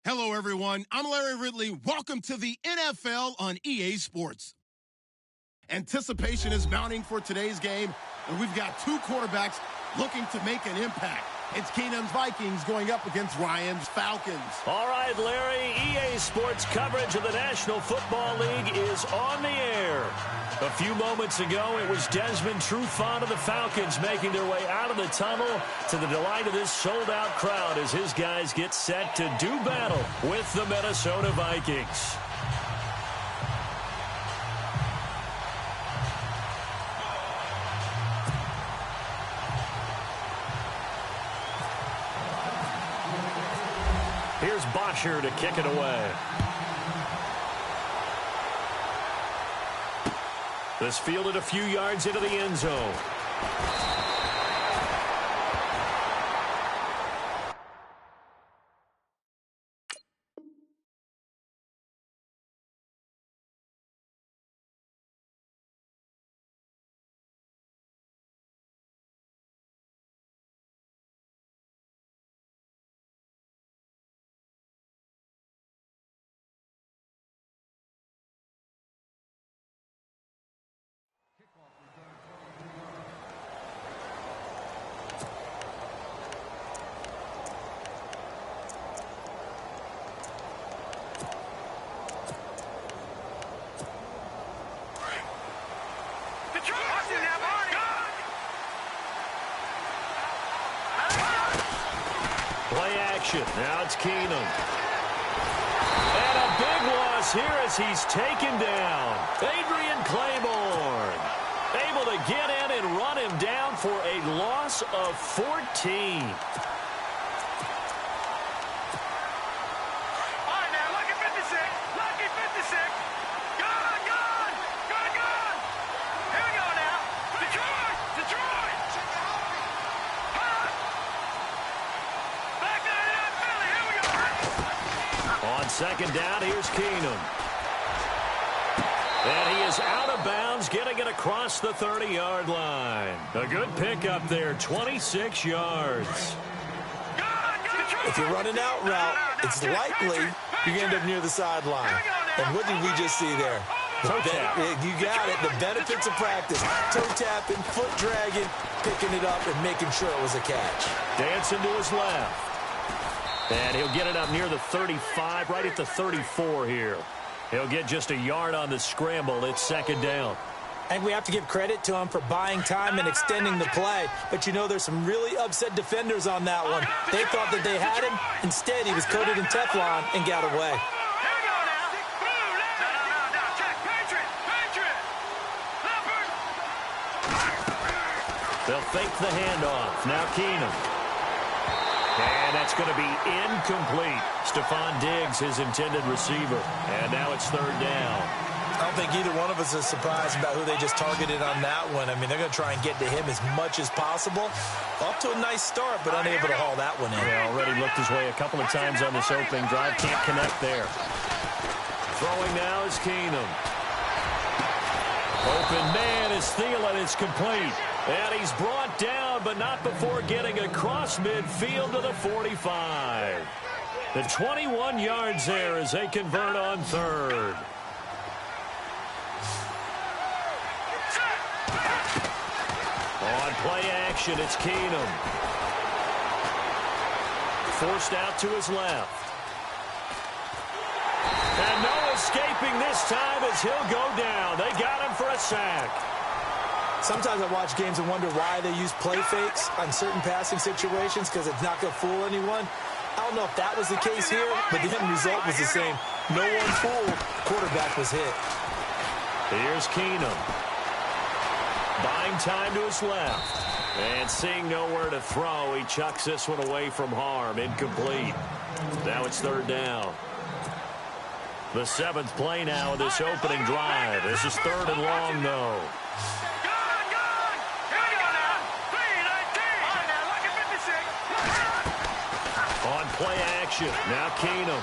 Hello, everyone. I'm Larry Ridley. Welcome to the NFL on EA Sports. Anticipation is mounting for today's game, and we've got two quarterbacks looking to make an impact. It's Keenum's Vikings going up against Ryan's Falcons. All right, Larry, EA Sports coverage of the National Football League is on the air. A few moments ago, it was Desmond Trufant of the Falcons making their way out of the tunnel to the delight of this sold-out crowd as his guys get set to do battle with the Minnesota Vikings. Here's Bosher to kick it away. This fielded a few yards into the end zone. Play action. Now it's Keenum. And a big loss here as he's taken down. Adrian Claiborne able to get in and run him down for a loss of 14. Second down, here's Keenum. And he is out of bounds, getting it across the 30-yard line. A good pickup there, 26 yards. If you're running out route, it's likely you're going to end up near the sideline. And what did we just see there? Toe tap. You got it. The benefits of practice. Toe tapping, foot dragging, picking it up, and making sure it was a catch. Dancing to his left. And he'll get it up near the 35, right at the 34 here. He'll get just a yard on the scramble. It's second down. I think we have to give credit to him for buying time and extending the play. But, you know, there's some really upset defenders on that one. They thought that they had him. Instead, he was coated in Teflon and got away. They'll fake the handoff. Now Keenum. And that's going to be incomplete. Stephon Diggs, his intended receiver. And now it's third down. I don't think either one of us is surprised about who they just targeted on that one. I mean, they're going to try and get to him as much as possible. Off to a nice start, but unable to haul that one in. Yeah, already looked his way a couple of times on this opening drive. Can't connect there. Throwing now is Keenum. Open man is Thielen. It's complete. And he's brought down, but not before getting across midfield to the 45. The 21 yards there as they convert on third. On play action, it's Keenum. Forced out to his left. And no escaping this time as he'll go down. They got him for a sack. Sometimes I watch games and wonder why they use play fakes on certain passing situations because it's not going to fool anyone. I don't know if that was the case here, but the end result was the same. No one fooled. Quarterback was hit. Here's Keenum. Buying time to his left. And seeing nowhere to throw, he chucks this one away from harm. Incomplete. Now it's third down. The seventh play now of this opening drive. This is third and long, though. On play action, now Keenum.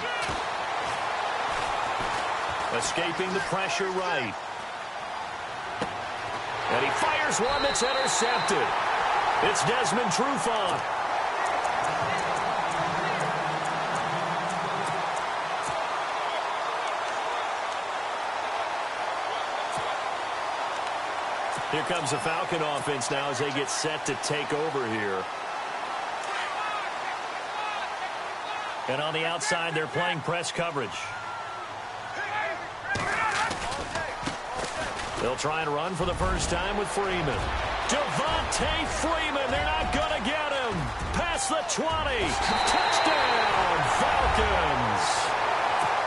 Escaping the pressure right. And he fires one that's intercepted. It's Desmond Trufant. Here comes the Falcon offense now as they get set to take over here. And on the outside, they're playing press coverage. They'll try and run for the first time with Freeman. Devontae Freeman, they're not going to get him. Past the 20. Touchdown, Falcons.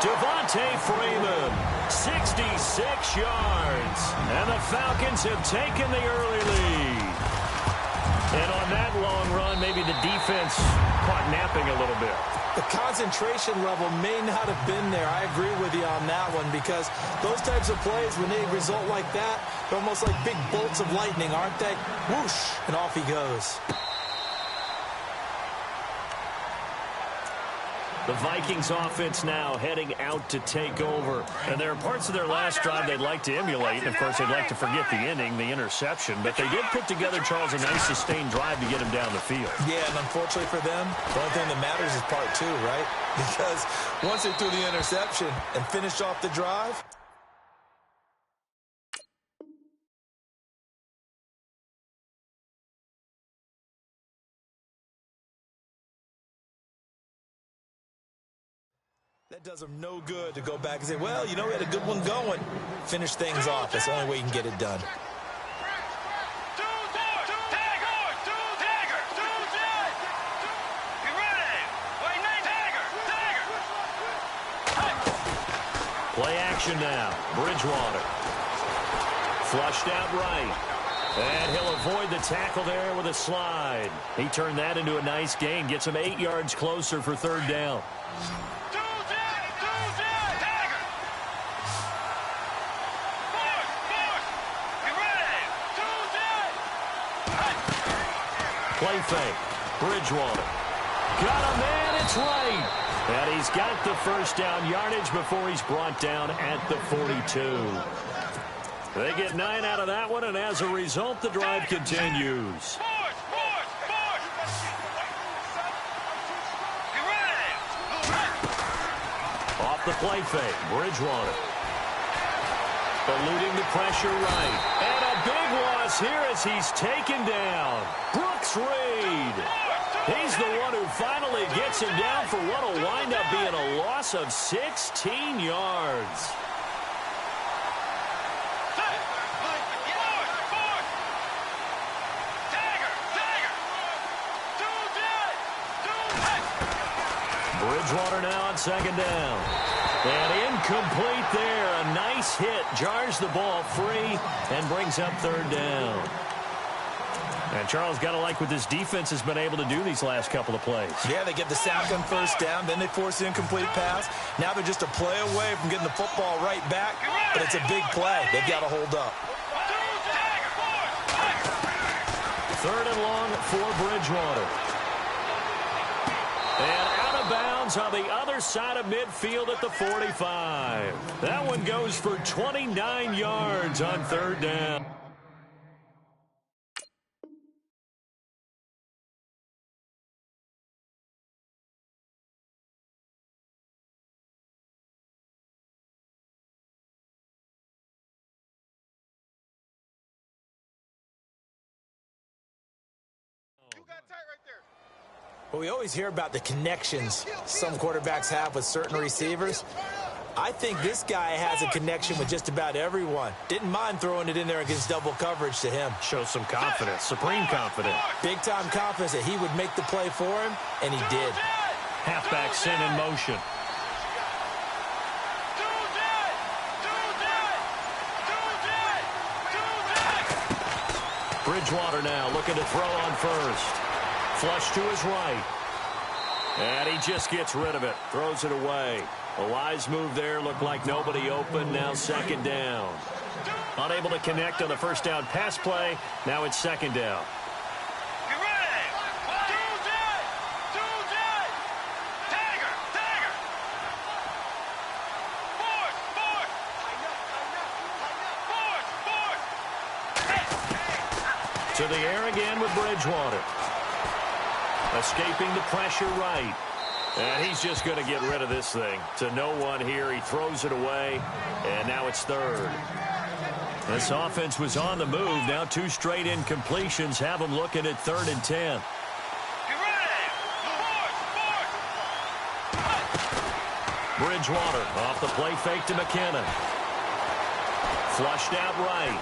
Devontae Freeman, 66 yards. And the Falcons have taken the early lead. And on that long run, maybe the defense caught napping a little bit. The concentration level may not have been there. I agree with you on that one because those types of plays, when they result like that, they're almost like big bolts of lightning, aren't they? Whoosh, and off he goes. The Vikings offense now heading out to take over. And there are parts of their last drive they'd like to emulate. And, of course, they'd like to forget the ending, the interception. But they did put together, Charles, a nice sustained drive to get him down the field. Yeah, and unfortunately for them, the only thing that matters is part two, right? Because once they threw the interception and finished off the drive, that does them no good to go back and say, well, you know, we had a good one going. Finish things off. That's the only way you can get it done. Play action now. Bridgewater. Flushed out right. And he'll avoid the tackle there with a slide. He turned that into a nice gain. Gets him 8 yards closer for third down. Play fake. Bridgewater. Got a man, it's right. And he's got the first down yardage before he's brought down at the 42. They get 9 out of that one, and as a result, the drive continues. Off the play fake, Bridgewater. Eluding the pressure right. And a big loss here as he's taken down. Brooks Reed. He's the one who finally gets him down for what will wind up being a loss of 16 yards. Bridgewater now on second down. And incomplete there. A nice hit. Jars the ball free and brings up third down. And Charles, got to like what this defense has been able to do these last couple of plays. Yeah, they get the sack on first down, then they force the incomplete pass. Now they're just a play away from getting the football right back, but it's a big play. They've got to hold up. Third and long for Bridgewater. And out of bounds on the other side of midfield at the 45. That one goes for 29 yards on third down. Well, we always hear about the connections some quarterbacks have with certain receivers. I think this guy has a connection with just about everyone. Didn't mind throwing it in there against double coverage to him. Shows some confidence, supreme confidence. Big-time confidence that he would make the play for him, and he did. Halfback sent in motion. Bridgewater now looking to throw on first. Flush to his right. And he just gets rid of it. Throws it away. A wise move there. Looked like nobody open. Now second down. Unable to connect on the first down pass play. Now it's second down. To the air again with Bridgewater. Escaping the pressure right. And he's just going to get rid of this thing. To no one here. He throws it away. And now it's third. This offense was on the move. Now 2 straight incompletions have them looking at 3rd and 10. Bridgewater off the play fake to McKinnon. Flushed out right.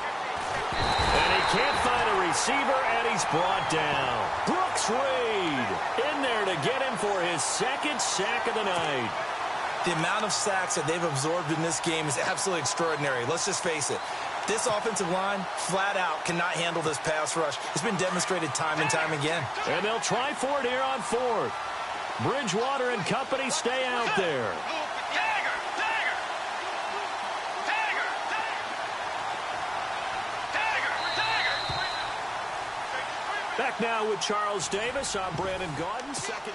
And he can't find a receiver, and he's brought down. Brooks Reed in there to get him for his 2nd sack of the night. The amount of sacks that they've absorbed in this game is absolutely extraordinary. Let's just face it. This offensive line, flat out, cannot handle this pass rush. It's been demonstrated time and time again. And they'll try for it here on 4th. Bridgewater and company stay out there. Back now with Charles Davis. I'm Brandon Gaudin. Second.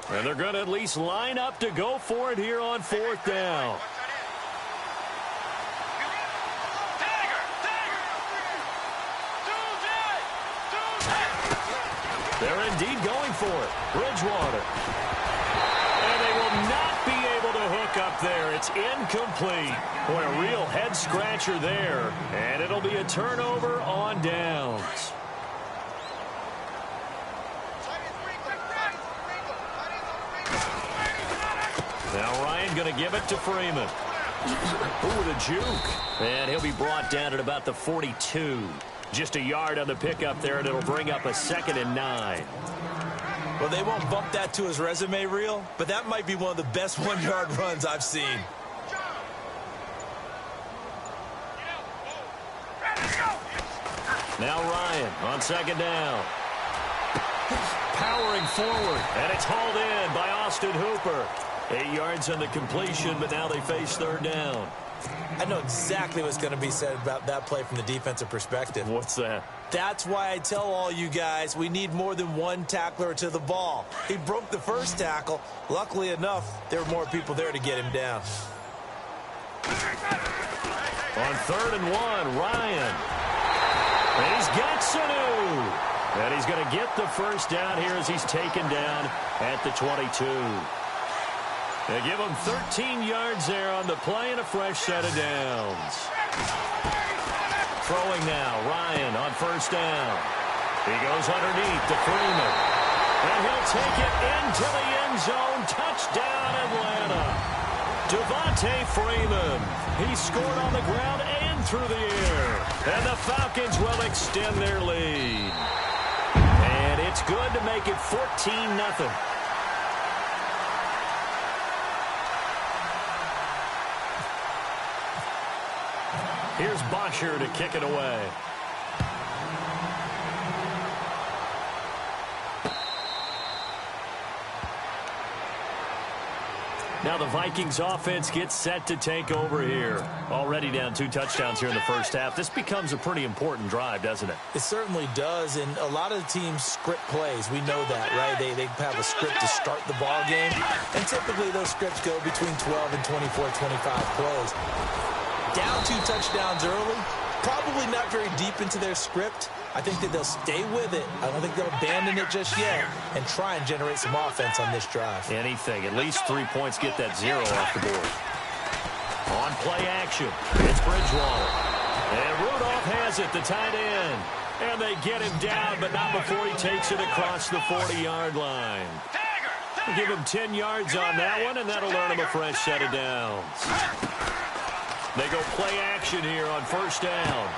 And they're going to at least line up to go for it here on 4th down. They're indeed going for it. Bridgewater. And they will not be able to hook up there. It's incomplete. Boy, a real head-scratcher there. And it'll be a turnover on downs. Now Ryan going to give it to Freeman. Ooh, the juke. And he'll be brought down at about the 42. Just a yard on the pickup there, and it'll bring up a 2nd and 9. Well, they won't bump that to his resume reel, but that might be one of the best 1-yard runs I've seen. Now Ryan on 2nd down. Powering forward, and it's hauled in by Austin Hooper. 8 yards on the completion, but now they face 3rd down. I know exactly what's going to be said about that play from the defensive perspective. What's that? That's why I tell all you guys we need more than one tackler to the ball. He broke the first tackle. Luckily enough, there were more people there to get him down. On 3rd and 1, Ryan. And he's got Sanu. And he's going to get the first down here as he's taken down at the 22. They give him 13 yards there on the play and a fresh set of downs. Throwing now, Ryan on 1st down. He goes underneath to Freeman. And he'll take it into the end zone. Touchdown, Atlanta. Devontae Freeman. He scored on the ground and through the air. And the Falcons will extend their lead. And it's good to make it 14-0. Here's Bosher to kick it away. Now the Vikings offense gets set to take over here. Already down 2 touchdowns here in the first half. This becomes a pretty important drive, doesn't it? It certainly does, and a lot of the teams script plays. We know that, right? They have a script to start the ball game, and typically those scripts go between 12 and 24, 25 plays. Down 2 touchdowns early, probably not very deep into their script. I think that they'll stay with it. I don't think they'll abandon it just yet and try and generate some offense on this drive. Anything. At least 3 points get that 0 off the board. On play action, it's Bridgewater. And Rudolph has it, the tight end. And they get him down, but not before he takes it across the 40-yard line. We'll give him 10 yards on that one, and that'll earn him a fresh set of downs. They go play action here on 1st down.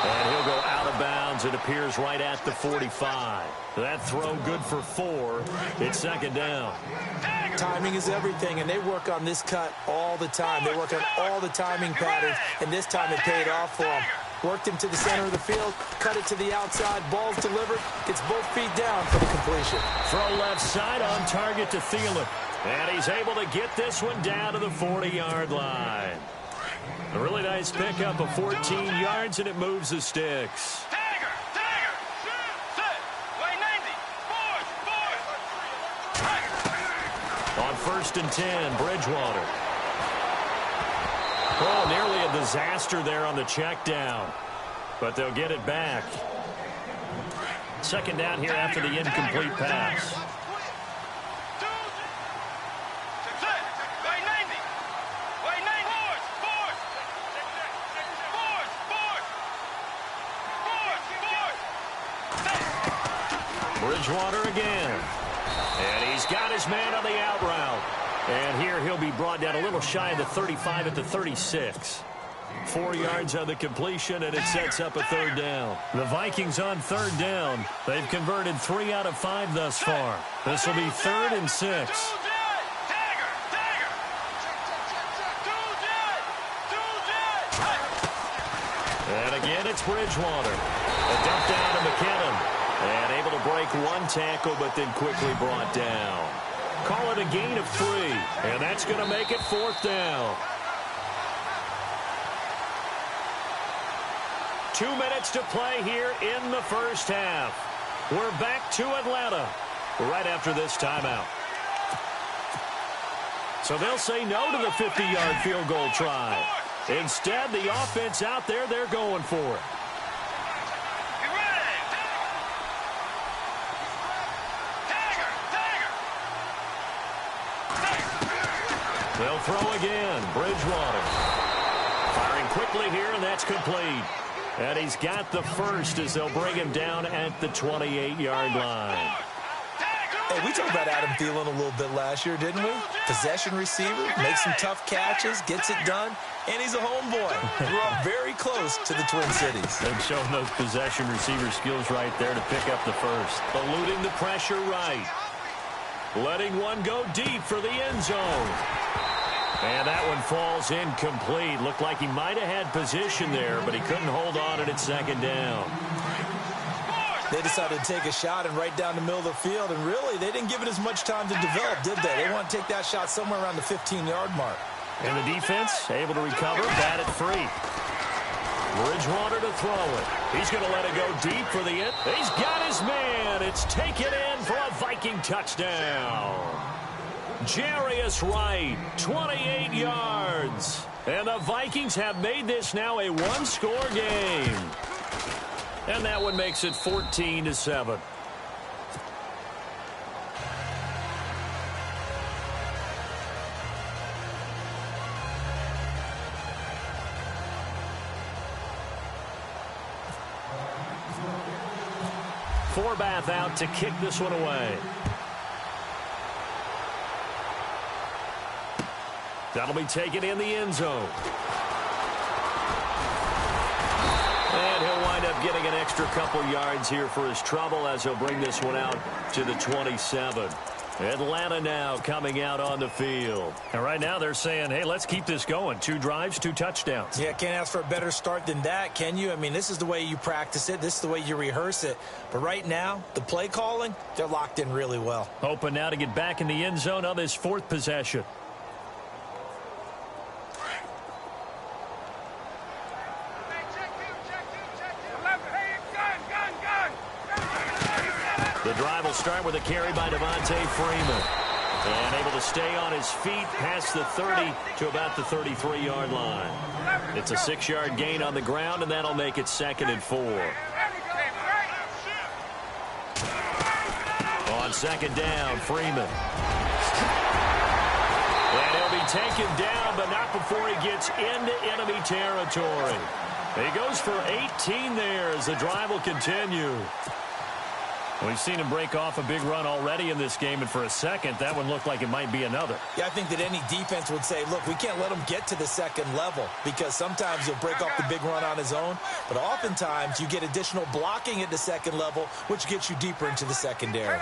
And he'll go out of bounds. It appears right at the 45. That throw good for 4. It's 2nd down. Timing is everything, and they work on this cut all the time. They work on all the timing patterns, and this time it paid off for them. Worked him to the center of the field, cut it to the outside, ball's delivered, gets both feet down for the completion. Throw left side on target to Thielen. And he's able to get this one down to the 40-yard line. A really nice pickup of 14 yards, and it moves the sticks. On 1st and 10, Bridgewater. Oh, nearly a disaster there on the check down. But they'll get it back. Second down here after the incomplete pass. Bridgewater again. And he's got his man on the out route. And here he'll be brought down a little shy of the 35 at the 36. 4 yards on the completion, and it sets up a third down. The Vikings on third down. They've converted 3 out of 5 thus far. This will be 3rd and 6. And again, it's Bridgewater. A dump down to McKinnon. And able to break one tackle, but then quickly brought down. Call it a gain of 3, and that's going to make it 4th down. 2 minutes to play here in the first half. We're back to Atlanta right after this timeout. So they'll say no to the 50-yard field goal try. Instead, the offense out there, they're going for it. They'll throw again. Bridgewater. Firing quickly here, and that's complete. And he's got the first as they'll bring him down at the 28-yard line. Hey, we talked about Adam Thielen a little bit last year, didn't we? Possession receiver, makes some tough catches, gets it done, and he's a homeboy. Grew up very close to the Twin Cities. They've shown those possession receiver skills right there to pick up the first. Eluding the pressure right. Letting one go deep for the end zone. And that one falls incomplete. Looked like he might have had position there, but he couldn't hold on at its second down. They decided to take a shot and right down the middle of the field, and really, they didn't give it as much time to develop, did they? They want to take that shot somewhere around the 15-yard mark. And the defense able to recover, batted free. Bridgewater to throw it. He's going to let it go deep for the end. He's got his man. It's taken in for a Viking touchdown. Jarius Wright, 28 yards. And the Vikings have made this now a one-score game. And that one makes it 14-7. Forbath out to kick this one away. That'll be taken in the end zone. And he'll wind up getting an extra couple yards here for his trouble as he'll bring this one out to the 27. Atlanta now coming out on the field. And right now they're saying, hey, let's keep this going. 2 drives, 2 touchdowns. Yeah, can't ask for a better start than that, can you? I mean, this is the way you practice it. This is the way you rehearse it. But right now, the play calling, they're locked in really well. Hoping now to get back in the end zone on this 4th possession. The drive will start with a carry by Devontae Freeman. And able to stay on his feet past the 30 to about the 33-yard line. It's a 6-yard gain on the ground, and that'll make it 2nd and 4. On 2nd down, Freeman. And he'll be taken down, but not before he gets into enemy territory. He goes for 18 there as the drive will continue. We've seen him break off a big run already in this game, and for a second, that one looked like it might be another. Yeah, I think that any defense would say, look, we can't let him get to the 2nd level, because sometimes he'll break off the big run on his own, but oftentimes you get additional blocking at the 2nd level, which gets you deeper into the secondary.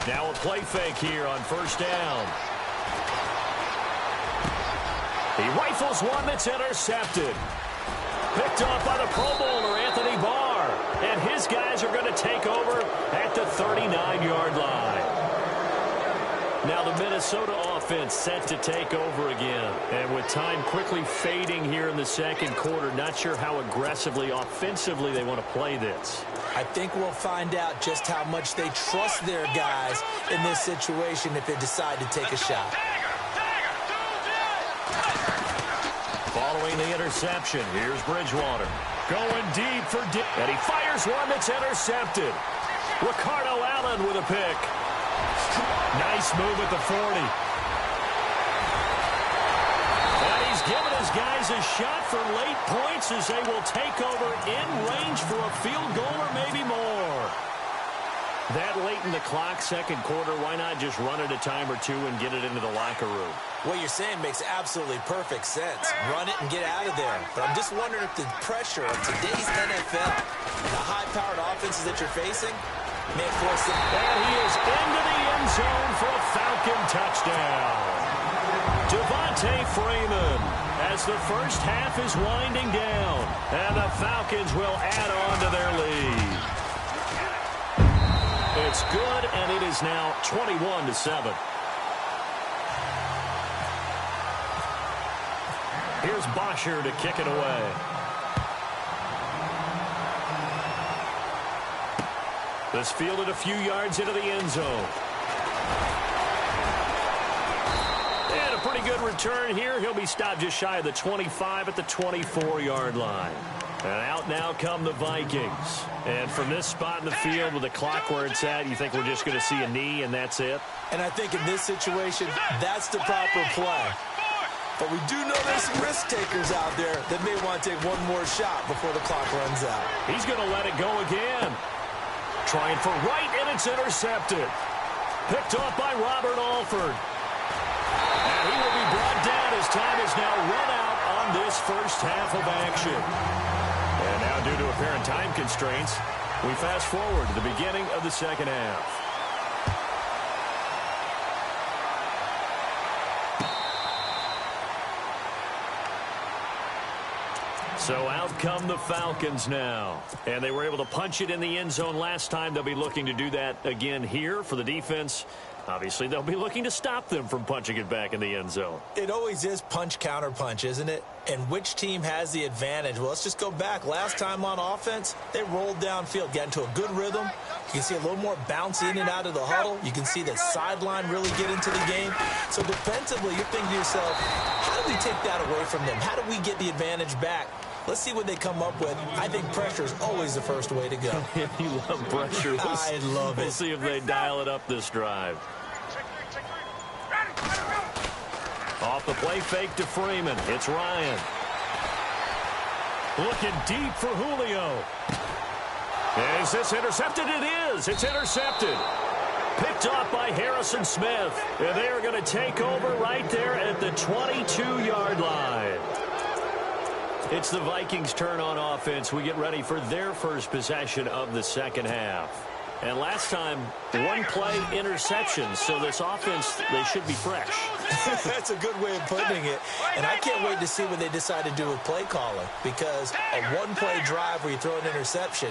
Now a play fake here on 1st down. He rifles one that's intercepted. Picked off by the Pro Bowler, Anthony Barr. And his guys are going to take over at the 39-yard line. Now the Minnesota offense set to take over again. And with time quickly fading here in the 2nd quarter, not sure how aggressively, offensively they want to play this. I think we'll find out just how much they trust their guys in this situation if they decide to take a shot. Following the interception, here's Bridgewater. Going deep for deep. And he fires one that's intercepted. Ricardo Allen with a pick. Nice move at the 40. And he's given his guys a shot for late points as they will take over in range for a field goal or maybe more. That late in the clock, second quarter, why not just run it a time or two and get it into the locker room? What you're saying makes absolutely perfect sense. Run it and get out of there. But I'm just wondering if the pressure of today's NFL and the high-powered offenses that you're facing may force them. And he is into the end zone for a Falcon touchdown. Devontae Freeman as the first half is winding down. And the Falcons will add on to their lead. It's good, and it is now 21-7. Here's Bosher to kick it away. This fielded a few yards into the end zone. And a pretty good return here. He'll be stopped just shy of the 25 at the 24-yard line. And out now come the Vikings. And from this spot in the field with the clock where it's at, you think we're just going to see a knee and that's it? And I think in this situation, that's the proper play. But we do know there's some risk takers out there that may want to take one more shot before the clock runs out. He's going to let it go again. Trying for right, and it's intercepted. Picked off by Robert Alford. And he will be brought down as time is now run out on this first half of action. And now, due to apparent time constraints, we fast forward to the beginning of the second half. So out come the Falcons now. And they were able to punch it in the end zone last time. They'll be looking to do that again here for the defense. Obviously, they'll be looking to stop them from punching it back in the end zone. It always is punch, counter punch, isn't it? And which team has the advantage? Well, let's just go back. Last time on offense, they rolled downfield, got into a good rhythm. You can see a little more bounce in and out of the huddle. You can see the sideline really get into the game. So defensively, you're thinking to yourself, how do we take that away from them? How do we get the advantage back? Let's see what they come up with. I think pressure is always the first way to go. You love pressure. I love it. We'll see if they dial it up this drive. Off the play fake to Freeman. It's Ryan. Looking deep for Julio. Is this intercepted? It is. It's intercepted. Picked off by Harrison Smith. And they are going to take over right there at the 22-yard line. It's the Vikings' turn on offense. We get ready for their first possession of the second half. And last time, one play interception. So this offense, they should be fresh. That's a good way of putting it. And I can't wait to see what they decide to do with play calling. Because a one-play drive where you throw an interception,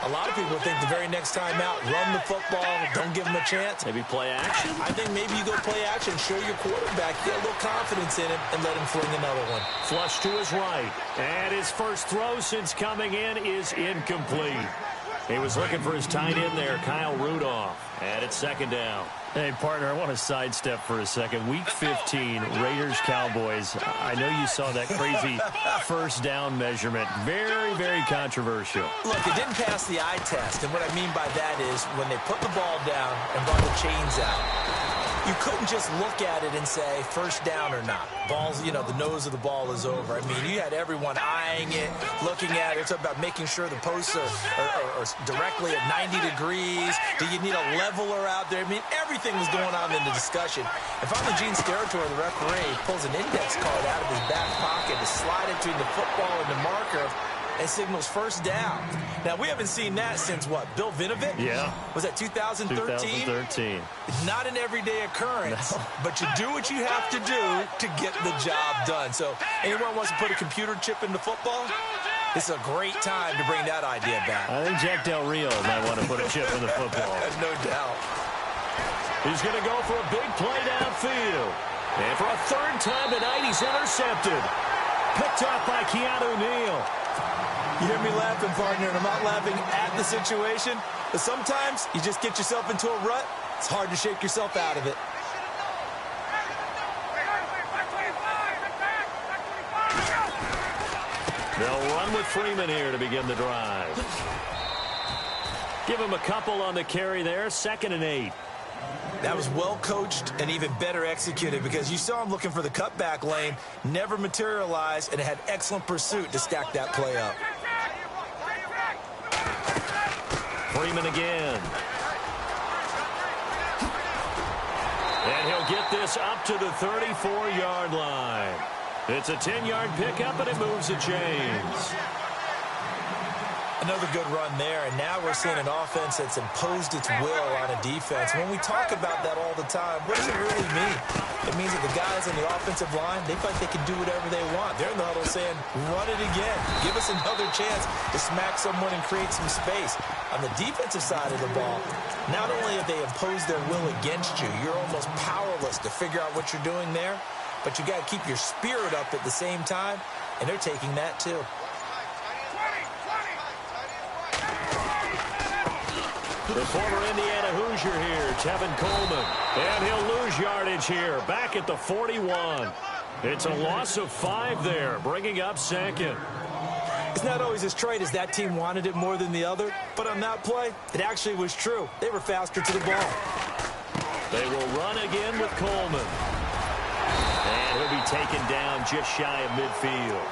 a lot of people think the very next time out, run the football, don't give them a chance. Maybe play action? I think maybe you go play action, show your quarterback, get a little confidence in him, and let him fling another one. Flush to his right. And his first throw since coming in is incomplete. He was looking for his tight end there, Kyle Rudolph. And it's second down. Hey, partner, I want to sidestep for a second. Week 15, Raiders-Cowboys. I know you saw that crazy first down measurement. Very, very controversial. Look, it didn't pass the eye test. And what I mean by that is when they put the ball down and brought the chains out, you couldn't just look at it and say first down or not. Balls, you know, the nose of the ball is over. I mean, you had everyone eyeing it, looking at it. It's about making sure the posts are directly at 90 degrees. Do you need a leveler out there? I mean, everything was going on in the discussion. And finally, Gene Steratore, the referee, pulls an index card out of his back pocket to slide it between the football and the marker and signals first down. Now, we haven't seen that since, what, Bill Vinovich? Yeah. Was that 2013? 2013. Not an everyday occurrence, No. but you do what you have to do to get the job done. So anyone wants to put a computer chip into football, this is a great time to bring that idea back. I think Jack Del Rio might want to put a chip in the football. No doubt. He's going to go for a big play downfield. And for a third time tonight, he's intercepted. Picked off by Keanu Neal. You hear me laughing, partner, and I'm not laughing at the situation, but sometimes you just get yourself into a rut. It's hard to shake yourself out of it. They'll run with Freeman here to begin the drive. Give him a couple on the carry there. 2nd and 8. That was well coached and even better executed because you saw him looking for the cutback lane, never materialized, and had excellent pursuit to stack that play up. Freeman again. And he'll get this up to the 34-yard line. It's a 10-yard pickup, and it moves the chains. Another good run there, and now we're seeing an offense that's imposed its will on a defense. When we talk about that all the time, what does it really mean? It means that the guys on the offensive line, they feel like they can do whatever they want. They're in the huddle saying, run it again. Give us another chance to smack someone and create some space. On the defensive side of the ball, not only have they imposed their will against you, you're almost powerless to figure out what you're doing there, but you got to keep your spirit up at the same time, and they're taking that too. The former Indiana Hoosier here, Tevin Coleman. And he'll lose yardage here, back at the 41. It's a loss of 5 there, bringing up 2nd. It's not always as straight as that team wanted it more than the other, but on that play, it actually was true. They were faster to the ball. They will run again with Coleman. And he'll be taken down just shy of midfield.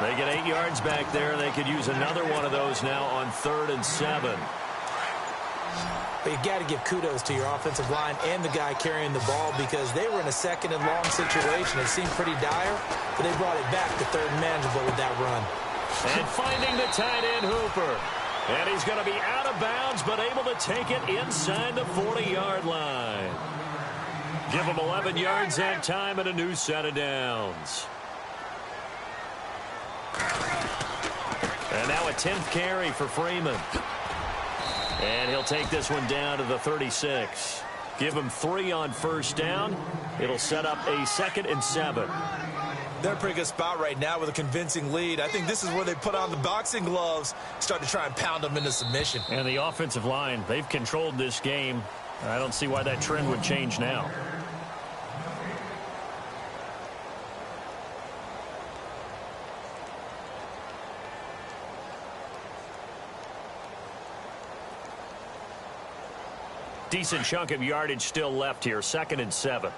They get 8 yards back there. They could use another one of those now on 3rd and 7. But you got to give kudos to your offensive line and the guy carrying the ball because they were in a 2nd and long situation. It seemed pretty dire, but they brought it back to 3rd and manageable with that run. And finding the tight end, Hooper. And he's going to be out of bounds, but able to take it inside the 40-yard line. Give him 11 yards that time and a new set of downs. And now a 10th carry for Freeman. And he'll take this one down to the 36. Give him 3 on 1st down. It'll set up a 2nd and 7. They're in a pretty good spot right now with a convincing lead. I think this is where they put on the boxing gloves, start to try and pound them into submission. And the offensive line, they've controlled this game. I don't see why that trend would change now. Decent chunk of yardage still left here. 2nd and 7.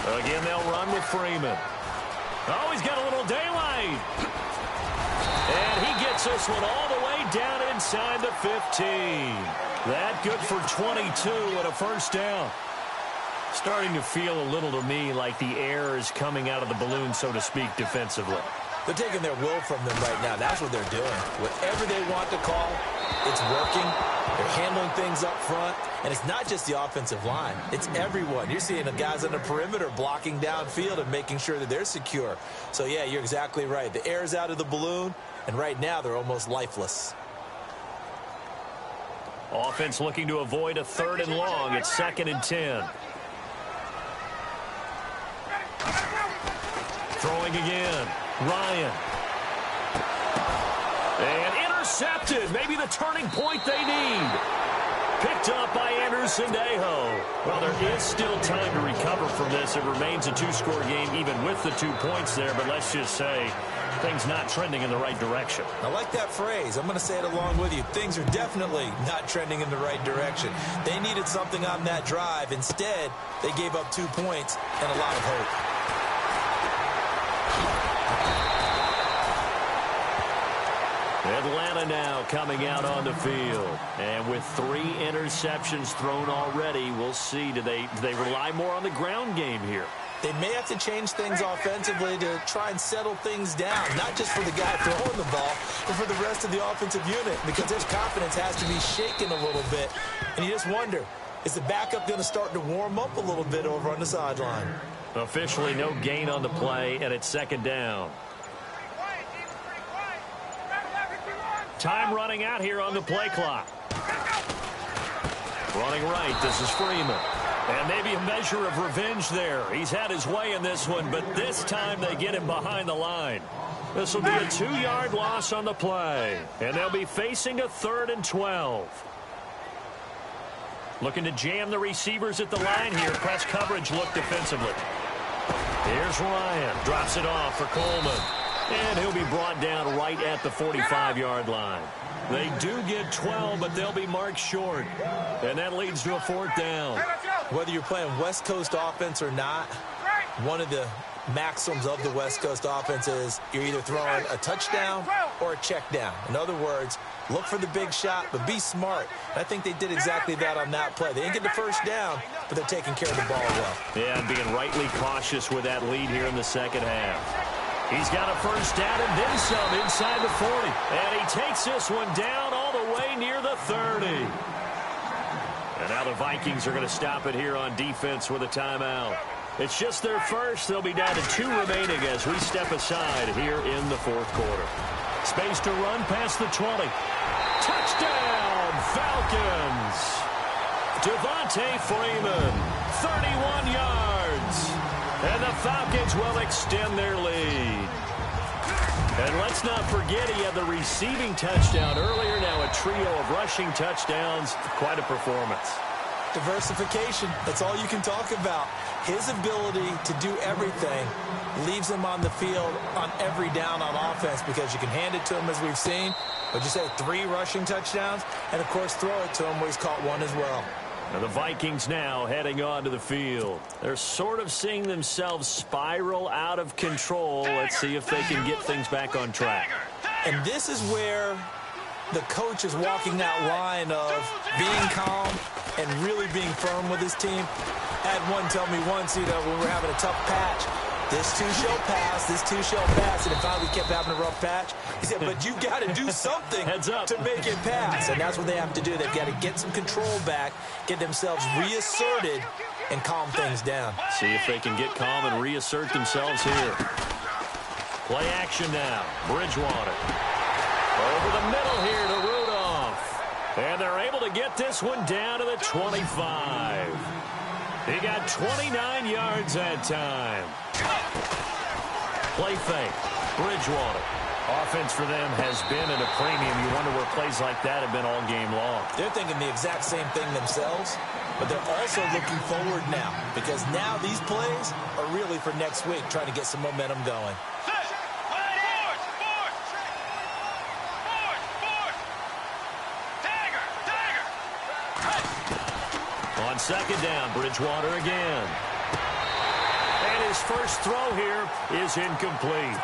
Again, they'll run with Freeman. Oh, he's got a little daylight. And he gets this one all the way down inside the 15. That good for 22 and a 1st down. Starting to feel a little to me like the air is coming out of the balloon, so to speak, defensively. They're taking their will from them right now. That's what they're doing. Whatever they want to call, it's working. They're handling things up front. And it's not just the offensive line. It's everyone. You're seeing the guys on the perimeter blocking downfield and making sure that they're secure. So, yeah, you're exactly right. The air's out of the balloon, and right now they're almost lifeless. Offense looking to avoid a 3rd and long. It's 2nd and 10. Throwing again. Ryan. And intercepted. Maybe the turning point they need. Picked up by Anderson-Dejo. Well, there is still time to recover from this. It remains a 2-score game even with the 2 points there. But let's just say things not trending in the right direction. I like that phrase. I'm going to say it along with you. Things are definitely not trending in the right direction. They needed something on that drive. Instead, they gave up 2 points and a lot of hope. Atlanta now coming out on the field. And with 3 interceptions thrown already, we'll see. Do they rely more on the ground game here? They may have to change things offensively to try and settle things down, not just for the guy throwing the ball, but for the rest of the offensive unit, because their confidence has to be shaken a little bit. And you just wonder, is the backup going to start to warm up a little bit over on the sideline? Officially no gain on the play, and it's 2nd down. Time running out here on the play clock. Running right, this is Freeman. And maybe a measure of revenge there. He's had his way in this one, but this time they get him behind the line. This will be a 2-yard loss on the play. And they'll be facing a 3rd and 12. Looking to jam the receivers at the line here. Press coverage look defensively. Here's Ryan. Drops it off for Coleman. And he'll be brought down right at the 45-yard line. They do get 12, but they'll be marked short. And that leads to a 4th down. Whether you're playing West Coast offense or not, one of the maxims of the West Coast offense is you're either throwing a touchdown or a check down. In other words, look for the big shot, but be smart. I think they did exactly that on that play. They didn't get the first down, but they're taking care of the ball well. Yeah, and being rightly cautious with that lead here in the second half. He's got a first down and then some inside the 40. And he takes this one down all the way near the 30. And now the Vikings are going to stop it here on defense with a timeout. It's just their first. They'll be down to 2 remaining as we step aside here in the 4th quarter. Space to run past the 20. Touchdown, Falcons. Devontae Freeman, 31 yards. And the Falcons will extend their lead. And let's not forget he had the receiving touchdown earlier. Now a trio of rushing touchdowns. Quite a performance. Diversification, that's all you can talk about. His ability to do everything leaves him on the field on every down on offense because you can hand it to him as we've seen. But you say 3 rushing touchdowns and, of course, throw it to him where he's caught 1 as well. And the Vikings now heading onto the field. They're sort of seeing themselves spiral out of control. Let's see if they can get things back on track. And this is where the coach is walking that line of being calm and really being firm with his team. I had one tell me once, when we were having a tough patch, this too shall pass, this too shall pass, and finally we kept having a rough patch. He said, but you got to do something to make it pass, and that's what they have to do. They've got to get some control back, get themselves reasserted, and calm things down. See if they can get calm and reassert themselves here. Play action now. Bridgewater. Over the middle here to Rudolph. And they're able to get this one down to the 25. He got 29 yards that time. Play fake. Bridgewater. Offense for them has been at a premium. You wonder where plays like that have been all game long. They're thinking the exact same thing themselves, but they're also looking forward now because now these plays are really for next week, trying to get some momentum going. On second down, Bridgewater again. And his first throw here is incomplete.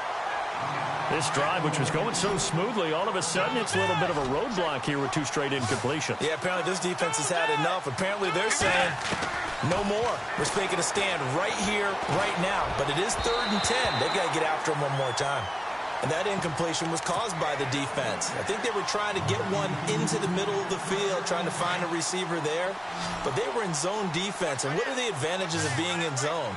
This drive, which was going so smoothly, all of a sudden it's a little bit of a roadblock here with 2 straight incompletions. Yeah, apparently this defense has had enough. Apparently they're saying no more. We're making a stand right here, right now. But it is 3rd and 10. They've got to get after him one more time. And that incompletion was caused by the defense. I think they were trying to get one into the middle of the field, trying to find a receiver there. But they were in zone defense. And what are the advantages of being in zone?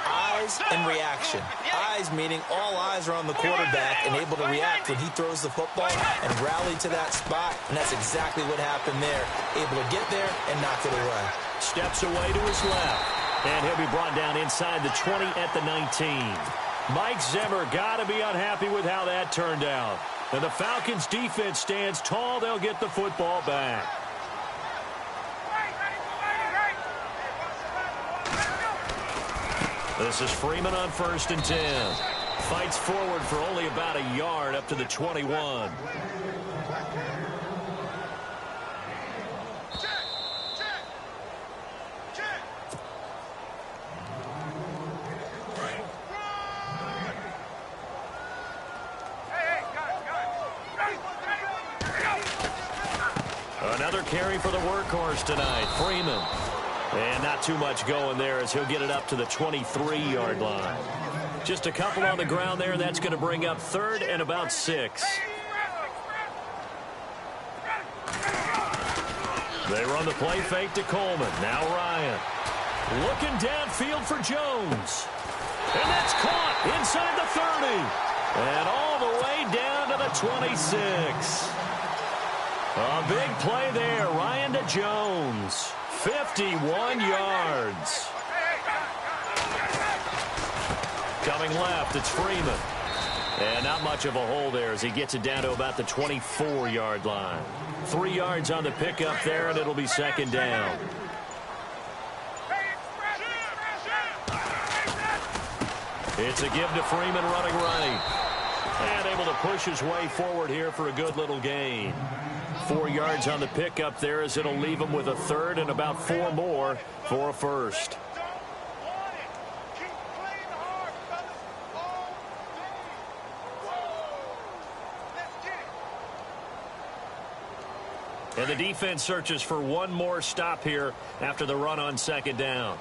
Eyes and reaction. Eyes meaning all eyes are on the quarterback and able to react when he throws the football and rally to that spot. And that's exactly what happened there. Able to get there and knock it away. Steps away to his left. And he'll be brought down inside the 20 at the 19. Mike Zimmer got to be unhappy with how that turned out. And the Falcons defense stands tall. They'll get the football back. This is Freeman on 1st and 10. Fights forward for only about a yard up to the 21. Another carry for the workhorse tonight, Freeman. And not too much going there as he'll get it up to the 23-yard line. Just a couple on the ground there. That's going to bring up 3rd and about 6. They run the play fake to Coleman. Now Ryan. Looking downfield for Jones. And that's caught inside the 30. And all the way down to the 26. A big play there. Ryan to Jones. 51 yards. Coming left, it's Freeman. And not much of a hole there as he gets it down to about the 24-yard line. 3 yards on the pickup there, and it'll be 2nd down. It's a give to Freeman running right. And able to push his way forward here for a good little gain. 4 yards on the pickup there as it'll leave him with a third and about 4 more for a first. And the defense searches for one more stop here after the run on second down.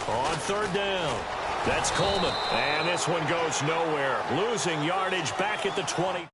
On third down, that's Coleman. And this one goes nowhere. Losing yardage back at the 20.